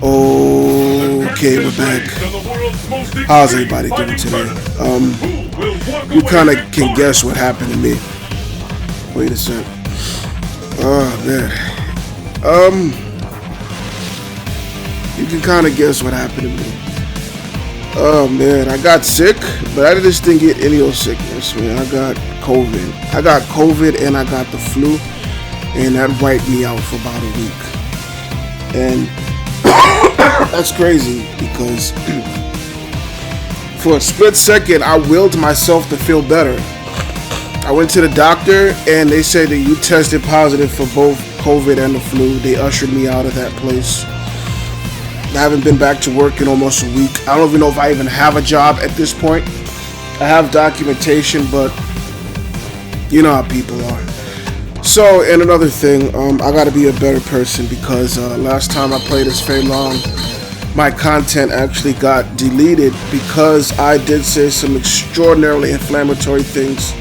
Okay, we're back. How's everybody doing today? You kind of can guess what happened to me. Wait a sec. Oh man. You can kind of guess what happened to me. Oh man, I got sick, but I just didn't get any old sickness, man. I got COVID. I got COVID and I got the flu, and that wiped me out for about a week. And that's crazy because for a split second, I willed myself to feel better. I went to the doctor and they said that you tested positive for both COVID and the flu. They ushered me out of that place. I haven't been back to work in almost a week. I don't even know if I even have a job at this point. I have documentation, but you know how people are. So, and another thing, I gotta be a better person because last time I played as Fei Long, my content actually got deleted because I did say some extraordinarily inflammatory things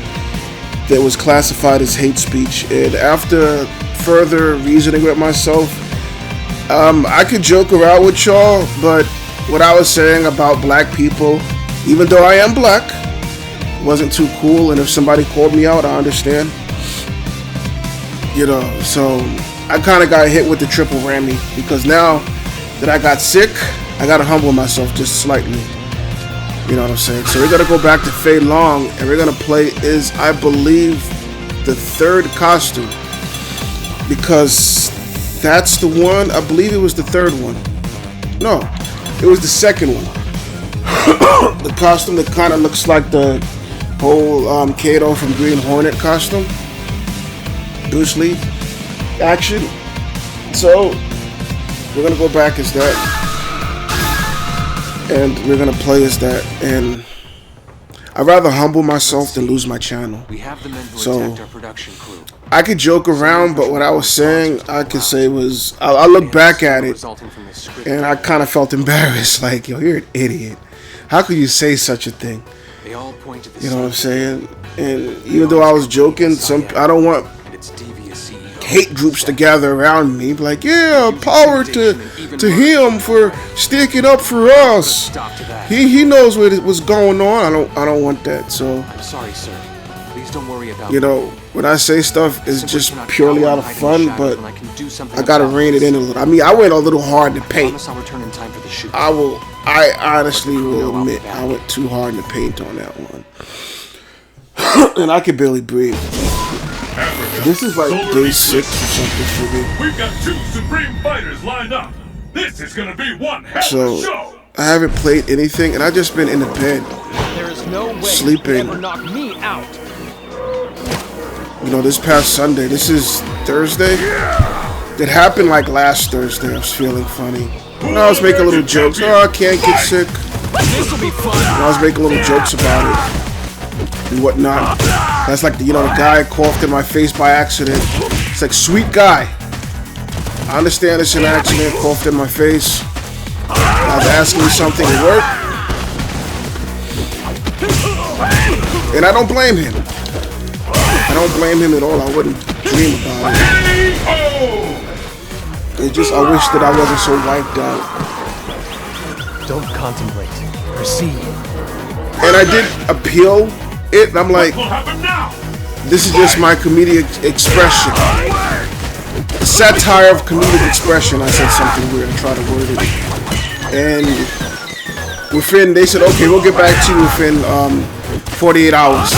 that was classified as hate speech. And after further reasoning with myself, I could joke around with y'all, but what I was saying about black people, even though I am black, wasn't too cool. And if somebody called me out, I understand. You know, so I kind of got hit with the triple whammy because now that I got sick, I got to humble myself just slightly. You know what I'm saying? So we're going to go back to Fei Long and we're going to play is, I believe, the third costume because that's the one. I believe it was the third one. No, it was the second one. The costume that kind of looks like the whole Kato from Green Hornet costume. Bruce Lee action. So we're gonna go back as that, and we're gonna play as that. And I'd rather humble myself than lose my channel. We have the men who attacked our production crew. I could joke around, but what I was saying, I could say was, I look back at it, and I kind of felt embarrassed. Like, yo, you're an idiot. How could you say such a thing? You know what I'm saying? And even though I was joking, I don't want hate groups to gather around me, like, yeah, power to him for sticking up for us. He knows what's going on. I don't want that. So I'm sorry, sir. Please don't worry about. You know, when I say stuff, it's just purely out of fun, but I gotta rein it in a little. I mean, I went a little hard to paint. I honestly will admit I went too hard to paint on that one, and I could barely breathe. This is like day 6 or something for me. We've got 2 supreme fighters lined up. This is gonna be one hell of a show. I haven't played anything, and I've just been in the bed, sleeping. You know, this past Sunday. This is Thursday. It happened like last Thursday. I was feeling funny. And I was making little jokes. Oh, I can't get sick. And I was making little jokes about it and whatnot. That's like the guy coughed in my face by accident. It's like, sweet guy. I understand it's an accident, coughed in my face. I was asking you something to work. And I don't blame him. I don't blame him at all. I wouldn't dream about it. It's just, I wish that I wasn't so wiped out. Don't contemplate. Proceed. And I did appeal it, and I'm like, this is just my comedic expression. A satire of comedic expression. I said something weird and tried to word it. And they said, okay, we'll get back to you within 48 hours.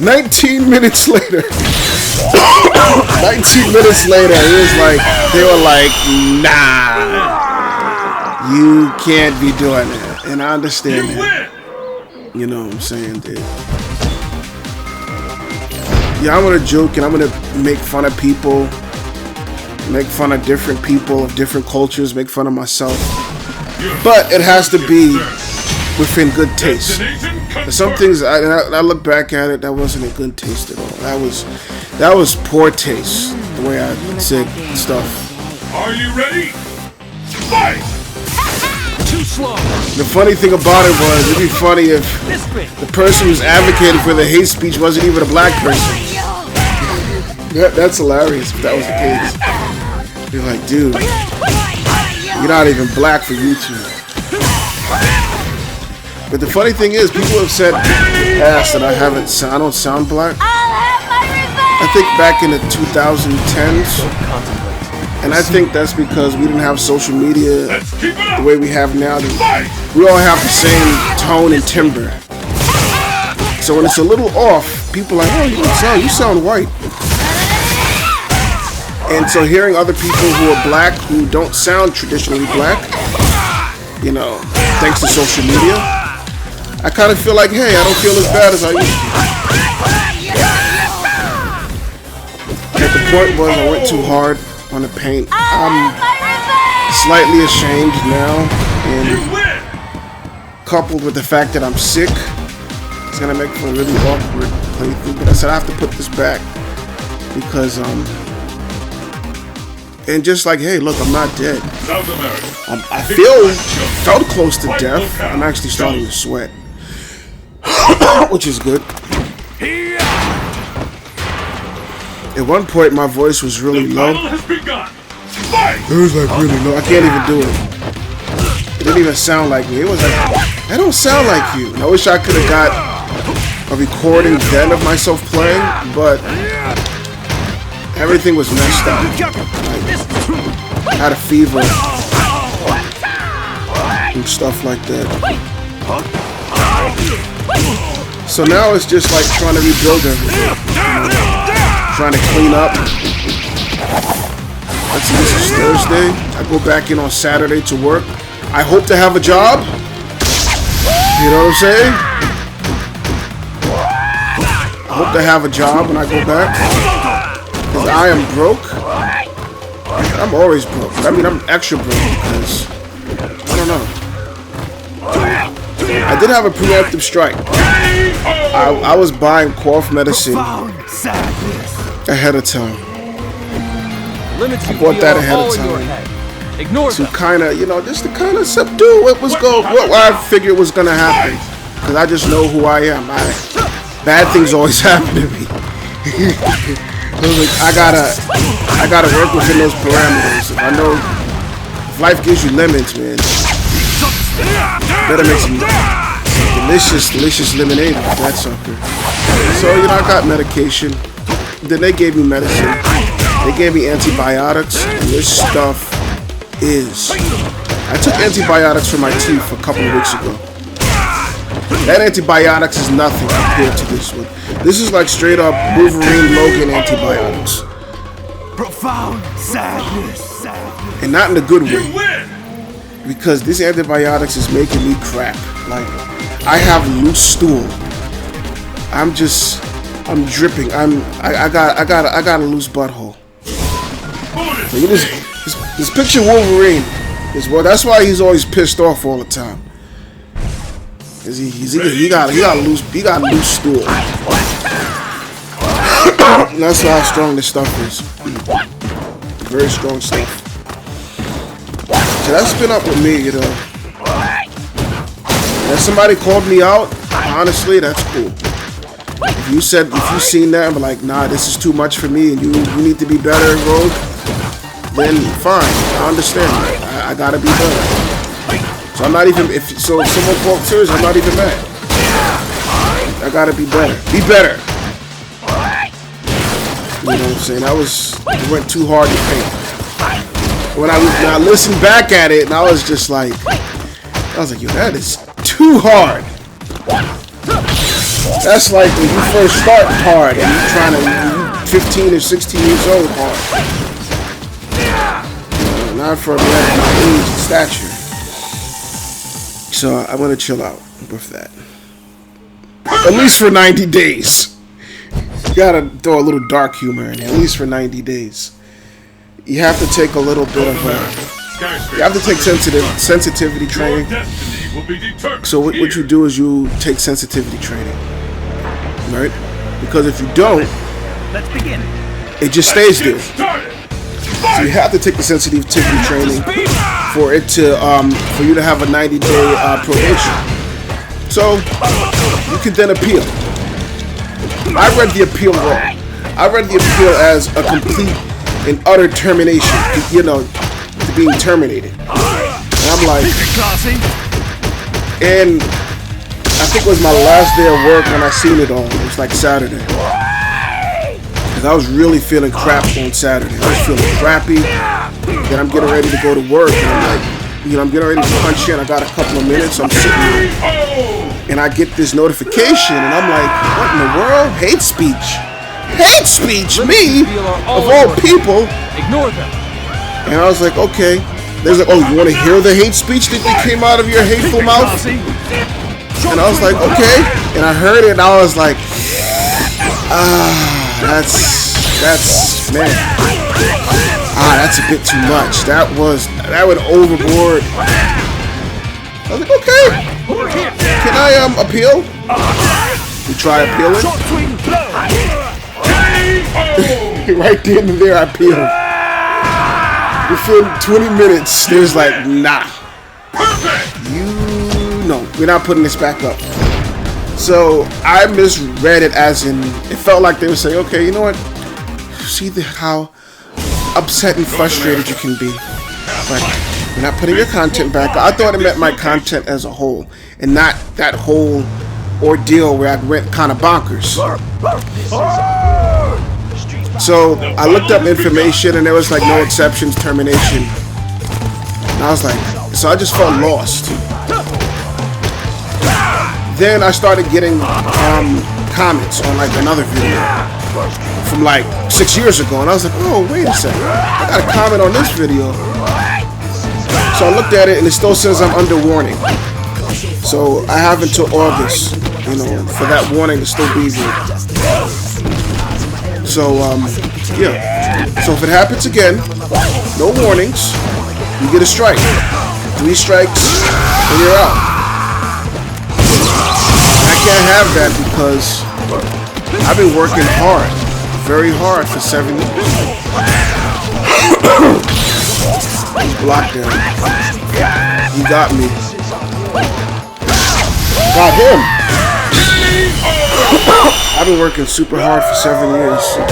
19 minutes later. 19 minutes later, they were like, nah, you can't be doing that. And I understand that. You know what I'm saying, dude? Yeah, I'm gonna joke and I'm gonna make fun of people, make fun of different people of different cultures, make fun of myself. But it has to be within good taste. Some things, I look back at it, that wasn't a good taste at all. That was poor taste, the way I said stuff. Are you ready? Fight! Too slow. The funny thing about it was, it'd be funny if the person who's advocating for the hate speech wasn't even a black person. That's hilarious if that was the case. You're like, dude, You're not even black for YouTube. But the funny thing is, people have said past that I don't sound black. I think back in the 2010s, and I think that's because we didn't have social media the way we have now. We all have the same tone and timbre. So when it's a little off, people are like, oh, you sound white. And so hearing other people who are black, who don't sound traditionally black, you know, thanks to social media, I kind of feel like, hey, I don't feel as bad as I used to. But the point was I went too hard on the paint. I'm slightly ashamed now, and coupled with the fact that I'm sick, it's gonna make for a really awkward playthrough. But I said I have to put this back because and just like, hey, look, I'm not dead. I felt close to death. I'm actually starting to sweat, which is good. At one point, my voice was really low. It was like really low. I can't even do it. It didn't even sound like me. It was like, that don't sound like you. And I wish I could have got a recording then of myself playing, but everything was messed up. I had a fever and stuff like that. So now it's just like trying to rebuild everything. Trying to clean up. Let's see, this is Thursday. I go back in on Saturday to work. I hope to have a job. You know what I'm saying? I hope to have a job when I go back. Because I am broke. I'm always broke. I mean, I'm extra broke because, I don't know. I did have a preemptive strike. I was buying cough medicine ahead of time. I bought that ahead of time to kind of, you know, just to kind of subdue what I figured was gonna happen. Because I just know who I am. Bad things always happen to me. I gotta work within those parameters. I know if life gives you lemons, man, better make some delicious lemonade with that sucker. So, you know, I got medication. Then they gave me medicine. They gave me antibiotics. And this stuff is... I took antibiotics for my teeth a couple of weeks ago. That antibiotics is nothing compared to this one. This is like straight up Wolverine Logan antibiotics. Profound sadness. And not in a good way. Because this antibiotics is making me crap. Like, I have loose stool. I'm dripping. I got a loose butthole. So this picture Wolverine is that's why he's always pissed off all the time. Cause he got loose stool. That's how strong this stuff is. Very strong stuff. So that's been up with me, you know. If somebody called me out, honestly, that's cool. If you seen that and be like, nah, this is too much for me and you need to be better, Rogue, then fine, I understand. I gotta be better. So I'm not even, if someone called serious, I'm not even mad. I gotta be better. Be better. You know what I'm saying? I went too hard to paint. When I listened back at it, and I was just like, yo, that is too hard. That's like when you first start hard and you're trying to, you're 15 or 16 years old hard. Not for a man of my age and stature. So I'm gonna chill out with that. At least for 90 days. You gotta throw a little dark humor in it, at least for 90 days. You have to take a little bit of you have to take sensitivity training. So what you do is you take sensitivity training, right? Because if you don't, Let's begin. it just stays there. So you have to take the sensitivity training for it to for you to have a 90-day probation. So you can then appeal. I read the appeal wrong. I read the appeal as a complete and utter termination. You know, to being terminated. And I'm like, and I think it was my last day of work when I seen it all. It was like Saturday. Because I was really feeling crap on Saturday. I was feeling crappy. Then I'm getting ready to go to work. And I'm like, you know, I'm getting ready to punch in. I got a couple of minutes. I'm sitting there. And I get this notification. And I'm like, what in the world? Hate speech. Hate speech? Me? Of all people? Ignore them. And I was like, okay. There's like, oh, you want to hear the hate speech that came out of your hateful mouth? And I was like, okay. And I heard it, and I was like, that's a bit too much. That went overboard. I was like, okay. Can I appeal? We try appealing. Right then and there, I appealed. Within 20 minutes, there's like, nah. No, we're not putting this back up. So I misread it as in, it felt like they were saying, okay, you know what? See how upset and frustrated you can be. But we're not putting your content back. I thought it meant my content as a whole, and not that whole ordeal where I went kind of bonkers. So I looked up information, and there was like no exceptions, termination. And I was like, so I just felt lost. Then I started getting comments on like another video from like 6 years ago, and I was like, oh, wait a second, I got a comment on this video. So I looked at it, and it still says I'm under warning. So I have until August, you know, for that warning to still be there. So yeah. So if it happens again, no warnings, you get a strike. 3 strikes, and you're out. I can't have that because I've been working hard, very hard for 7 years. He's blocked there. He got me. Got him. I've been working super hard for 7 years. You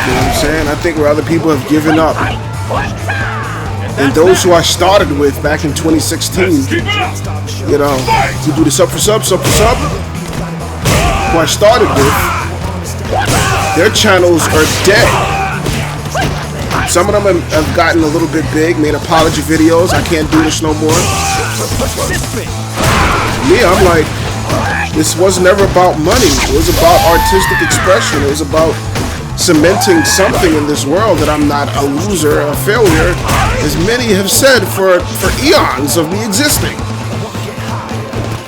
know what I'm saying? I think where other people have given up, and those who I started with back in 2016, you know, we do the sub for sub, who I started with, their channels are dead. Some of them have gotten a little bit big, made apology videos. I can't do this no more. Me, I'm like, this was never about money. It was about artistic expression. It was about cementing something in this world that I'm not a loser, a failure, as many have said for eons of me existing.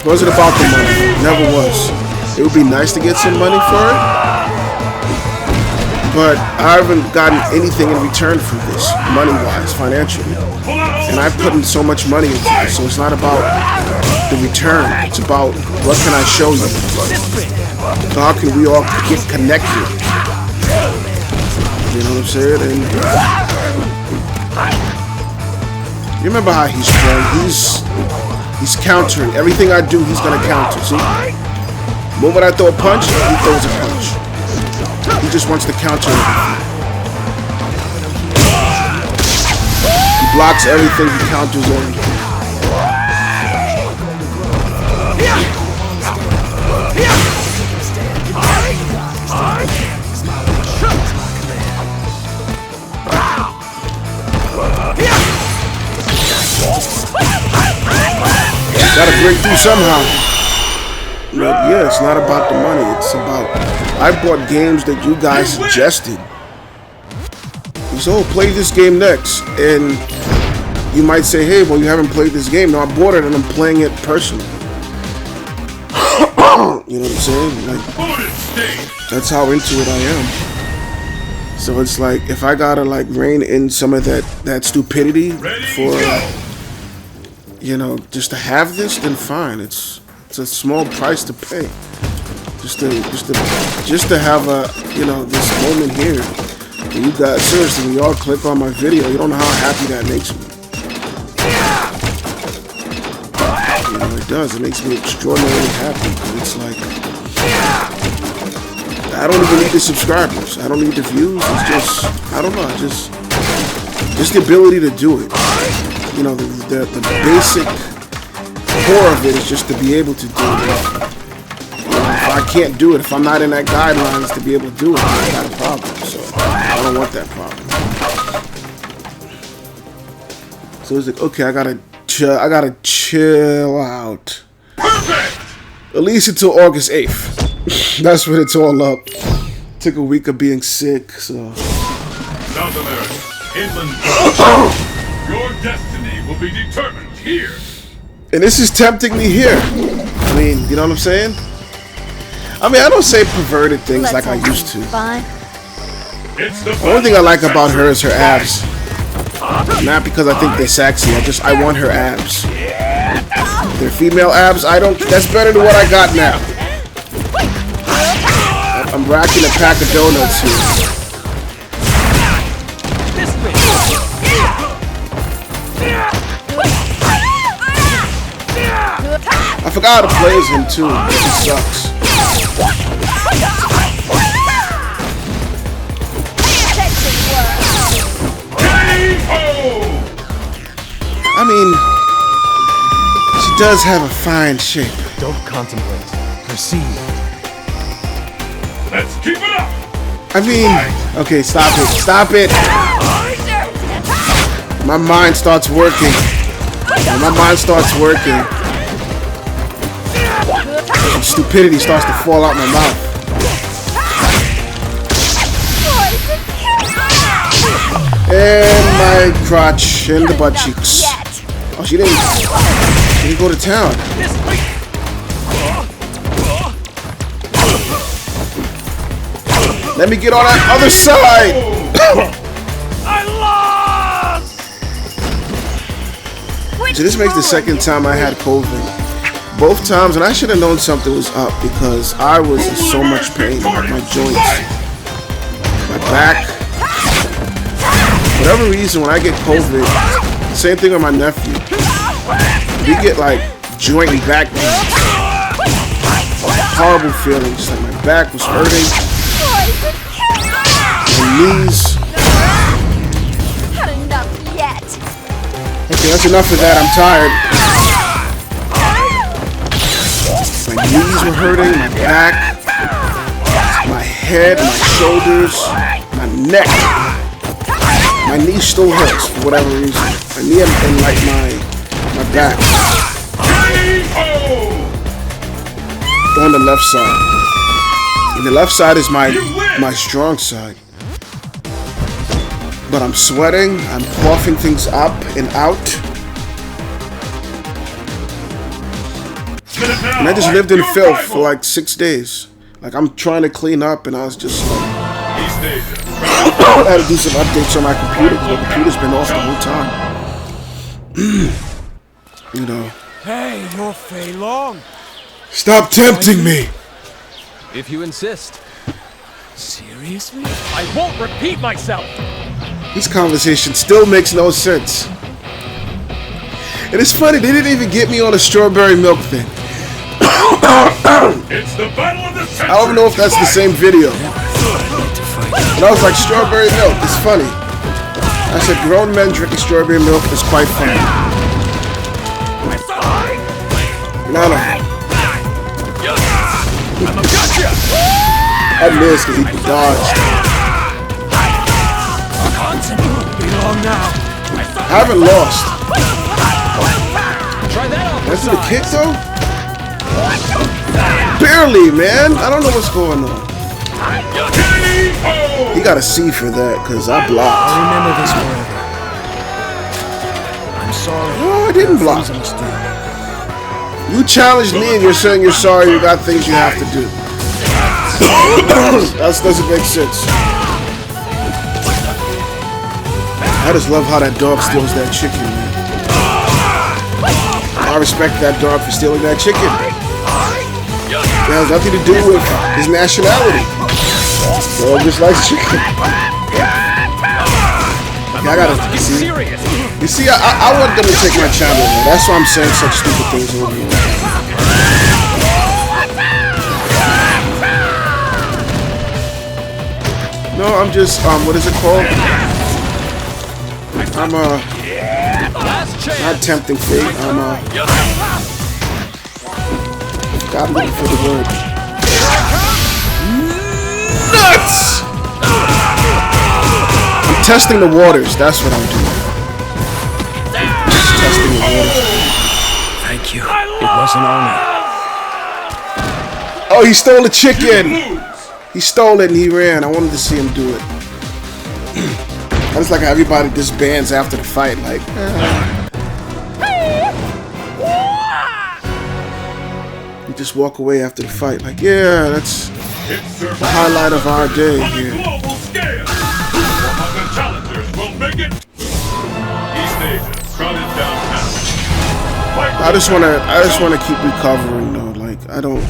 It wasn't about the money. It never was. It would be nice to get some money for it, but I haven't gotten anything in return for this, money-wise, financially. And I've put in so much money into this, so it's not about the return. It's about what can I show you? So how can we all get connected? You know what I'm saying? And you remember how he's playing? He's countering. Everything I do, he's gonna counter. See? The moment I throw a punch, he throws a punch. He just wants to counter everything. He blocks everything, he counters everything. Gotta break through somehow. But yeah, it's not about the money. It's about, I bought games that you guys suggested. So play this game next, and you might say, hey, well, you haven't played this game. No, I bought it and I'm playing it personally. You know what I'm saying? Like, that's how into it I am. So it's like, if I gotta like rein in some of that stupidity for, you know, just to have this, then fine. It's a small price to pay. Just to have a, you know, this moment here. And you guys, seriously, when y'all click on my video, you don't know how happy that makes me. You know, it does. It makes me extraordinarily happy. It's like, I don't even need the subscribers. I don't need the views. It's just, I don't know. Just the ability to do it. You know, the basic core of it is just to be able to do it. If I can't do it, if I'm not in that guidelines to be able to do it, I got a problem. So I don't want that problem. So it's like, okay, I gotta chill out. Perfect! At least until August 8th. That's when it's all up. Took a week of being sick, so. South America, inland. Your destiny will be determined here. And this is tempting me here. I mean, you know what I'm saying? I mean, I don't say perverted things like I used to. It's the The only thing I like about her is her abs. Not because I think they're sexy. I want her abs. They're female abs. That's better than what I got now. I'm racking a pack of donuts here. I forgot how to play as him too. He sucks. I mean, she does have a fine shape. Don't contemplate. Proceed. Let's keep it up. I mean, okay, stop it. Stop it. My mind starts working. When my mind starts working, stupidity starts to fall out my mouth. And my crotch and the butt cheeks. Oh, she didn't go to town. Let me get on that other side. I lost. So this makes the second time I had COVID. Both times, and I should have known something was up because I was in so much pain. Like my joints, my back. For whatever reason, when I get COVID, same thing with my nephew. We get like joint and back pain. Horrible feeling, just like my back was hurting. My knees. Okay, that's enough of that. I'm tired. My knees were hurting, my back, my head, my shoulders, my neck. My knee still hurts for whatever reason. My knee and like my back. On the left side. And the left side is my strong side. But I'm sweating, I'm coughing things up and out. And I just lived in filth for like 6 days. Like I'm trying to clean up and I was just like, I had to do some updates on my computer because my computer's been off the whole time. You know. Hey, you're Fei Long. Stop tempting me! If you insist. Seriously? I won't repeat myself. This conversation still makes no sense. And it's funny, they didn't even get me on a strawberry milk thing. It's the battle of the century. I don't know if that's the same video. And I was like, strawberry milk, it's funny. I said, grown men drinking strawberry milk is quite funny. No. I missed because he dodged. I haven't lost. That's the kick though? Barely, man. I don't know what's going on. He got a C for that because I blocked. I'll remember this forever. I'm sorry. No, I didn't block. You challenged me and you're saying you're sorry, you got things you have to do. That doesn't make sense. I just love how that dog steals that chicken, man. I respect that dog for stealing that chicken. It has nothing to do with his nationality. Dog just likes chicken. I gotta see. You see, I want them to take my channel, man. That's why I'm saying such stupid things over here. No, I'm just, what is it called? not tempting fate. God, I'm looking for the word. Nuts! I'm testing the waters. That's what I'm doing. Just testing the waters. Thank you. It was an honor. Oh, he stole the chicken. He stole it and he ran. I wanted to see him do it. I just like how everybody disbands after the fight. Like, you just walk away after the fight. Like, yeah, that's the highlight of our day here. Global scale. 100 challengers will make it. East Asia, crowded downtown. I just wanna keep recovering though. Like, I don't.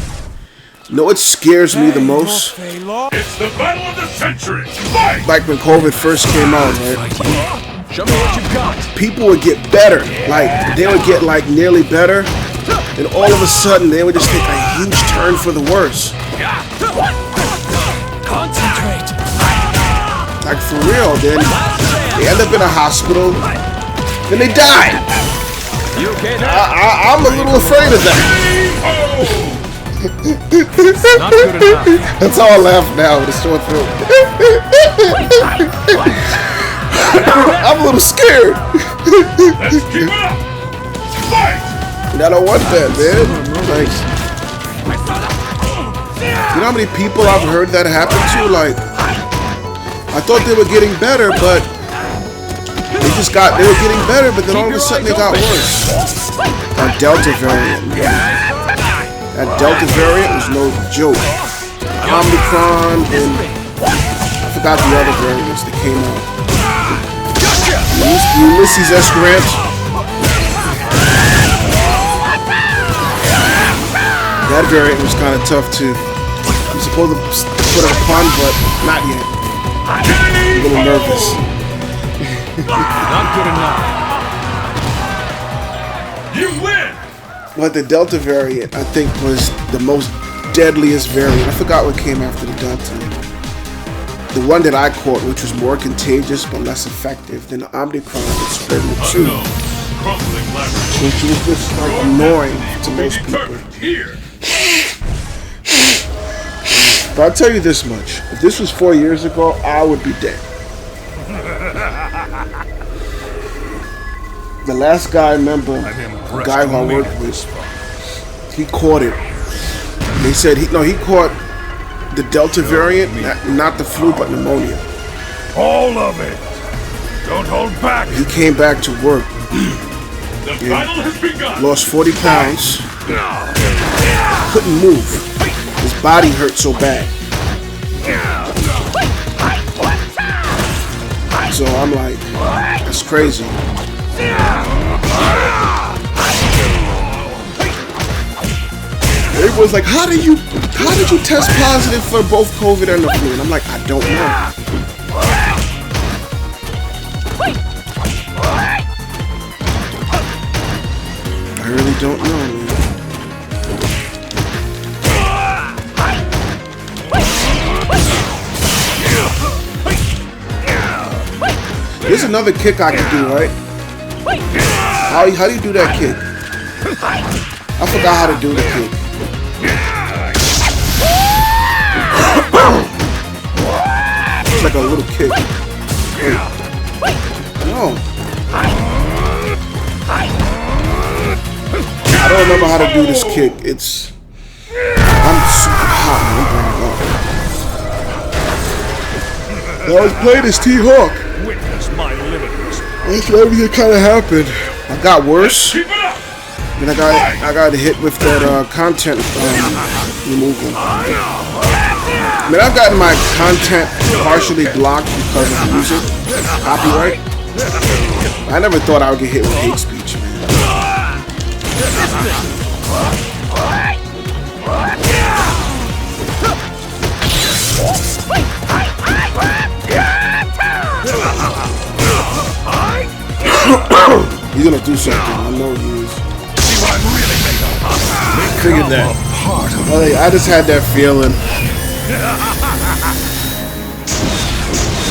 You know what scares me the most? It's the battle of the century. Fight! Like when COVID first came out, right? Show me what you've got. People would get better. Like, they would get like nearly better. And all of a sudden, they would just take a huge turn for the worse. Concentrate. Like, for real. Then they end up in a hospital. Then they die. I'm a little afraid of that. Not good enough. That's how I laugh now with a sore throat. I'm a little scared. Let's keep it up. Fight! I don't want that, man. Like, you know how many people I've heard that happen to? Like, I thought they were getting better, but they were getting better, but then all of a sudden they got worse. That Delta variant, man. That Delta variant was no joke. Omicron and I forgot the other variants that came out. Ulysses S. Grant. That variant was kind of tough too. I'm supposed to put a pun, but not yet. I'm a little nervous. Not good enough. You win! But the Delta variant, I think, was the most deadliest variant. I forgot what came after the Delta. The one that I caught, which was more contagious but less effective than the Omicron that spread in the tube, which was just like annoying to most people. Here. But I'll tell you this much: if this was 4 years ago, I would be dead. The last guy I remember, the guy who I worked with, he caught it. They said he caught the Delta variant, not the flu, but pneumonia. All of it. Don't hold back. He came back to work. The battle has begun. Lost 40 pounds. Couldn't move. His body hurt so bad. So I'm like, that's crazy. Everyone's like, how did you test positive for both COVID and the flu? And I'm like, I don't know. I really don't know, man. There's another kick I can do, right? How do you do that kick? I forgot how to do the kick. It's like a little kick. Wait. No. I don't remember how to do this kick. I'm super hot, man. I was playing as T-Hawk. Witness my limitless. That's when everything kind of happened. I got worse. Keep it up. Then I got hit with that content removal. I mean, I've gotten my content partially blocked because of music copyright. I never thought I would get hit with hate speech, man. He's gonna do something. I know he is. Figured that. I just had that feeling.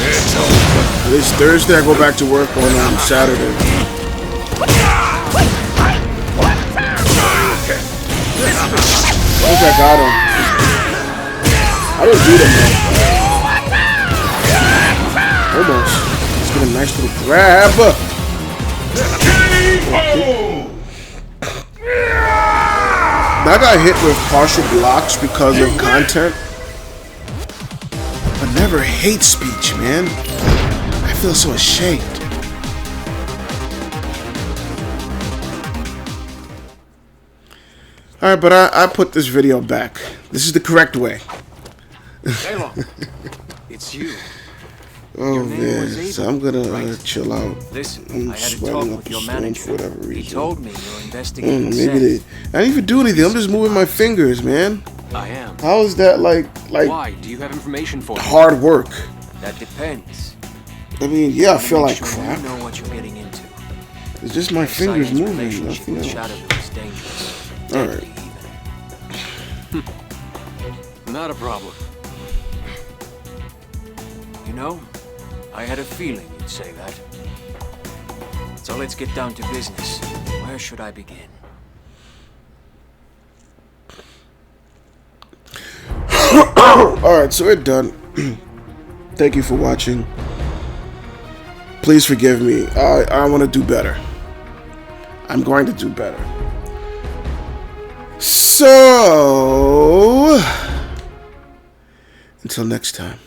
It's over. This Thursday I go back to work on Saturday. I think I got him. I didn't beat him though. Almost. Let's get a nice little grab. I got hit with partial blocks because of content. I never hate speech, man. I feel so ashamed. Alright, but I put this video back. This is the correct way. Fei Long, it's you. Oh man, so I'm gonna chill out. Listen, I'm I had a sweating talk up with a your storm manager. for whatever reason. He told me you're I don't investigating. know, maybe they. I didn't even do anything. I'm just moving my fingers, man. I am. How is that like Why? Do you have information for me? hard work? That depends. I mean, yeah, I feel Make like sure crap. You know what you're getting into. It's just my fingers Science moving. relationship Nothing with else. Shadow is dangerous. All Deadly even. Not a problem. You know, I had a feeling you'd say that. So let's get down to business. Where should I begin? Alright, so we're done. Thank you for watching. Please forgive me. I want to do better. I'm going to do better. So, until next time.